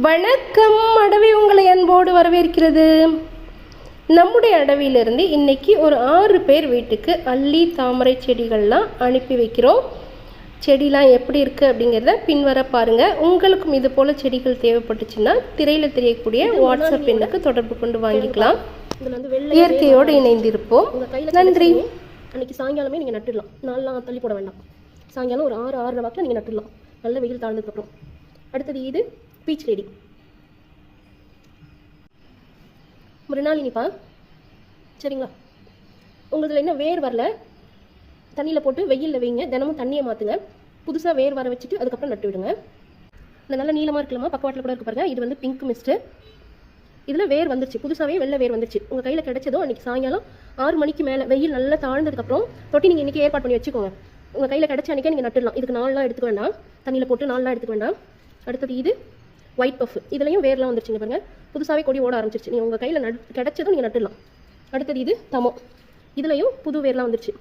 வணக்கம். அடவி உங்களை அன்போடு வரவேற்கிறது. நம்முடைய அடவியிலிருந்து இன்றைக்கி ஒரு 6 பேர் வீட்டுக்கு அல்லி தாமரை செடிகள்லாம் அனுப்பி வைக்கிறோம். செடிலாம் எப்படி இருக்குது அப்படிங்கிறத பின்வர பாருங்கள். உங்களுக்கும் இது போல் செடிகள் தேவைப்பட்டுச்சுன்னா திரையில் தெரியக்கூடிய வாட்ஸ்அப் எண்ணுக்கு தொடர்பு கொண்டு வாங்கிக்கலாம். இயற்கையோடு இணைந்திருப்போம். நன்றி. அன்றைக்கி சாயங்காலமே நீங்கள் நட்டுடலாம். நாளெலாம் தள்ளி போட வேண்டாம். சாயங்காலம் ஒரு 6 வாக்கில் நீங்கள் நட்டுடலாம். நல்ல வெயில் தாழ்ந்ததுக்கப்புறம். அடுத்தது இது பீச் லேடி, மிருணாலினிப்பா. சரிங்களா? உங்களுக்கு என்ன வேர் வரல, தண்ணியில் போட்டு வெயிலில் வைங்க. தினமும் தண்ணியை மாற்றுங்க. புதுசாக வேர் வர வச்சுட்டு அதுக்கப்புறம் நட்டு விடுங்க. இந்த நல்ல நீளமாக இருக்கலாமா, பக்கவாட்டில் கூட இருக்கு பாருங்க. இது வந்து பிங்க் மிஸ்ட்டு. இதில் வேர் வந்துருச்சு, புதுசாகவே வெள்ளை வேர் வந்துருச்சு. உங்கள் கையில் கிடைச்சதோ அன்றைக்கி சாயங்காலம் 6 மணிக்கு மேலே வெயில் நல்லா தாழ்ந்ததுக்கப்புறம் தொட்டி நீங்கள் இன்றைக்கி ஏற்பாடு பண்ணி வச்சுக்கோங்க. உங்கள் கையில் கிடைச்ச அன்றைக்கே நீங்கள் நட்டுடலாம். இதுக்கு நாளெலாம் எடுத்துக்க வேண்டாம், தண்ணியில் போட்டு நாளெலாம் எடுத்துக்க வேண்டாம். அடுத்தது இது ஒயிட் பஃப். இதுலையும் வேர்லாம் வந்துருச்சுங்க பாருங்க. புதுசாகவே கொடி ஓட ஆரம்பிச்சிருச்சு. நீங்கள் உங்கள் கையில் கிடைச்சதும் நீங்கள் நட்டுடலாம். அடுத்தது இது தமோ. இதுலையும் புது வேர்லாம் வந்துருச்சு.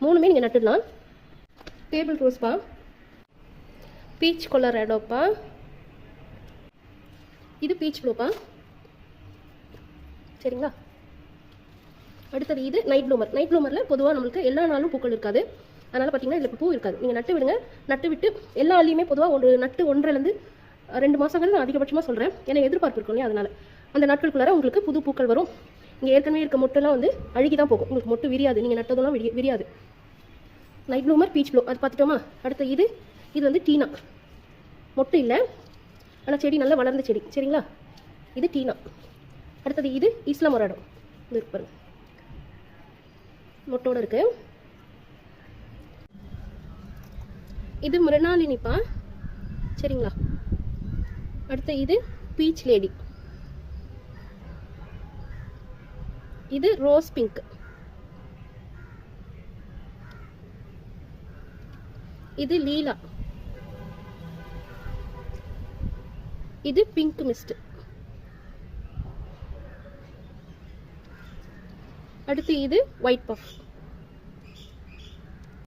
3மே நீங்கள் நட்டுடலாம். டேபிள் ரோஸ்ப்பா, பீச் கொலராடோப்பா, இது பீச் ப்ளூப்பா. சரிங்களா? அடுத்தது இது நைட் ப்ளூமர். நைட் ப்ளூமரில் பொதுவாக நம்மளுக்கு எல்லா நாளும் பூக்கள் இருக்காது. அதனால் பார்த்தீங்கன்னா இதில் பூ இருக்காது. நீங்கள் நட்டு விடுங்க. நட்டு விட்டு எல்லா ஆள்லையுமே பொதுவாக ஒரு நட்டு 1.5 to 2 மாதங்கள் நான் அதிகபட்சமாக சொல்கிறேன். ஏன்னா எதிர்பார்ப்பு இருக்கும் இல்லையா, அதனால் அந்த நாட்களுக்குள்ளார உங்களுக்கு புது பூக்கள் வரும். இங்கே ஏற்கனவே இருக்க மொட்டெல்லாம் வந்து அழுகி தான் போகும். உங்களுக்கு மொட்டு விரியாது, நீங்கள் நட்டதெல்லாம் விரியாது. நைட் ப்ளூமர், பீச் ப்ளூ, அது பார்த்துட்டோமா? அடுத்து இது வந்து டீனா. மொட்டு இல்லை, ஆனால் செடி நல்லா வளர்ந்த செடி. சரிங்களா? இது டீனா. அடுத்தது இது இஸ்லாமொராடோ. இது இருக்கு பாருங்க, மொட்டோடு இருக்கு. இது மிருணாலினிப்பா. சரிங்களா? அடுத்து இது பீச் லேடி. இது ரோஸ் பிங்க். இது லீலா. இது பிங்க் மிஸ்ட். அடுத்து இது ஒயிட் பஃப்.